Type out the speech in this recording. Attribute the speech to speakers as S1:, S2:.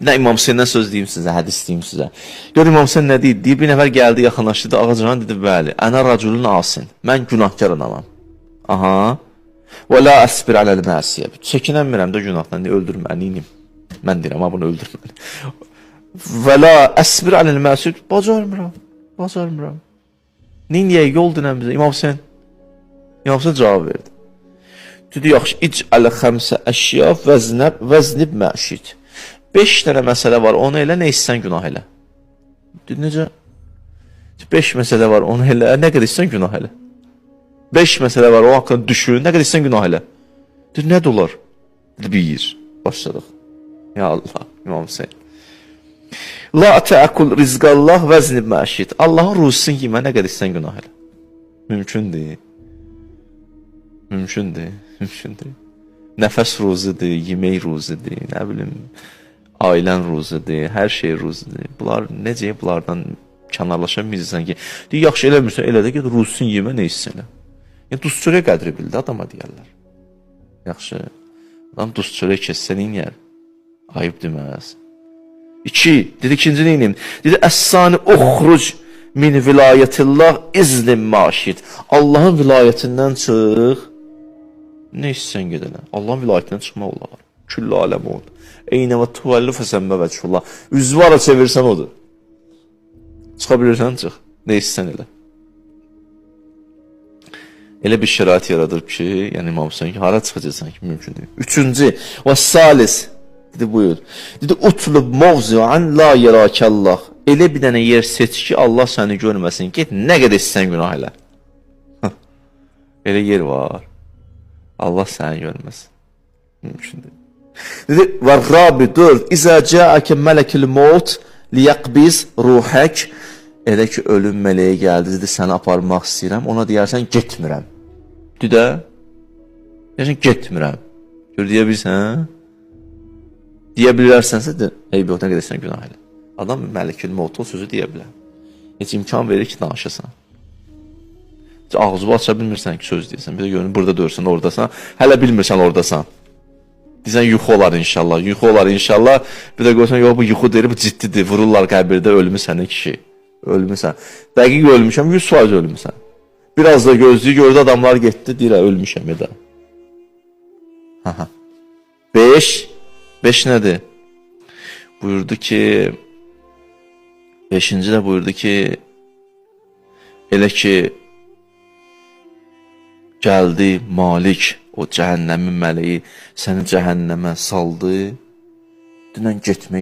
S1: Nə İmam Hüseyndən söz deyim sizə, hədis deyim sizə. Gör İmam Hüseyn nə deyir? Deyir, bir nəfər gəldi, yaxınlaşdı, ağacına dedi, bəli, ənə raculun asin. Mən günahkar adamam. Aha. Və la əsbir aləl məsiyyə. Çəkinənmirəm də günahdan, öldürməliyim. Mən deyirəm, bunu öldürməli. Və la əsbir aləl məsiyyə. Bacarmıram. Neyniyə yol dinən bizə? İmam Hüseyn cavab verdi. Dedi, yaxşı, ic'ələ xəmsə əşya vəznib məşid. 5 dənə məsələ var, onu elə, nə istsən günah elə. Dedi, necə? 5 məsələ var, onu elə, nə qədər istsən günah elə. 5 məsələ var, o haqqında düşün, nə qədər istsən günah elə. Dedi, nədir olar? Dedi, 1. Başladıq. Ya Allah, İmam Hüseyn. La təəkkul rizqallah vəznib məşid. Allahın ruzusunu yemə, nə qədər istsən günah elə. Mümkündür. Nəfəs ruzudur, yemək ruzudur, nə bilim, ailən ruzudur, hər şey ruzudur. Bunlar necə, bunlardan kənarlaşa bilirsən ki, deyir, yaxşı eləmirsən, elə də ki, ruzusunu yemə, nə istsən elə. Yəni, duz çörək qədri bildi, adama deyərlər. Yaxşı, adam duz çörək kessə, neyiniyər? Ayıb deməz. 2, dedi, ikinci neyiniyim? Dedi, əs-sani uxruc min vilayətillah izlim maşid. Allahın vilayətindən çıx, nə istəyən gedənə? Allahın vilayətindən çıxmaq olar. Küllə aləm oldu. Eynə və tuvəlli fəsəmmə vəchullah. Üzvara çevirsən odur. Çıxa bilirsən, çıx. Nə istəyən elə. Elə bir şərait yaradır ki, yəni İmam Hüseyin ki, hara çıxacaqsan ki, mümkün deyil. 3-cü, və salis, dedi, buyur. Dedi, utlub mavzuan la yerakəllah. Elə bir dənə yer seç ki, Allah səni görməsin. Get, nə qədər istəyən günah elə. Elə yer var. Allah səni görməsin. Mümkün deyil. Dedi, və Rabi 4, İzə cəəkə mələkil mevt liyəqbiz ruhək. Elə ki, ölüm mələyi gəldi, dedi, səni aparmaq istəyirəm. Ona deyərsən, getmirəm. Düdə, deyərsən, getmirəm. Gör, deyə bilirsən, deyə bilərsənsə, eyb yox, nə qədər sən günah elə. Adam mələkil mevt o sözü deyə bilər. Heç imkan verir ki, danışasan. Ağzı aça bilmirsən ki, söz deyirsən. Bir də görünür, burada dörsən, oradasan. Hələ bilmirsən, oradasan. Deyirsən, yuxu olar inşallah. Bir də görsən, yox, bu yuxu deyir, bu ciddidir. Vururlar qəbirdə, ölmüsən, kişi. Ölmüsən. Dəqiq ölmüşəm, 100% ölmüsən. Biraz da gözlüyü gördü, adamlar getdi, deyir, ölmüşəm, ya da. 5 nədir? Buyurdu ki, 5-ci də buyurdu ki, elə ki, gəldi Malik, o cəhənnəmin mələyi səni cəhənnəmə saldı, dünən getmək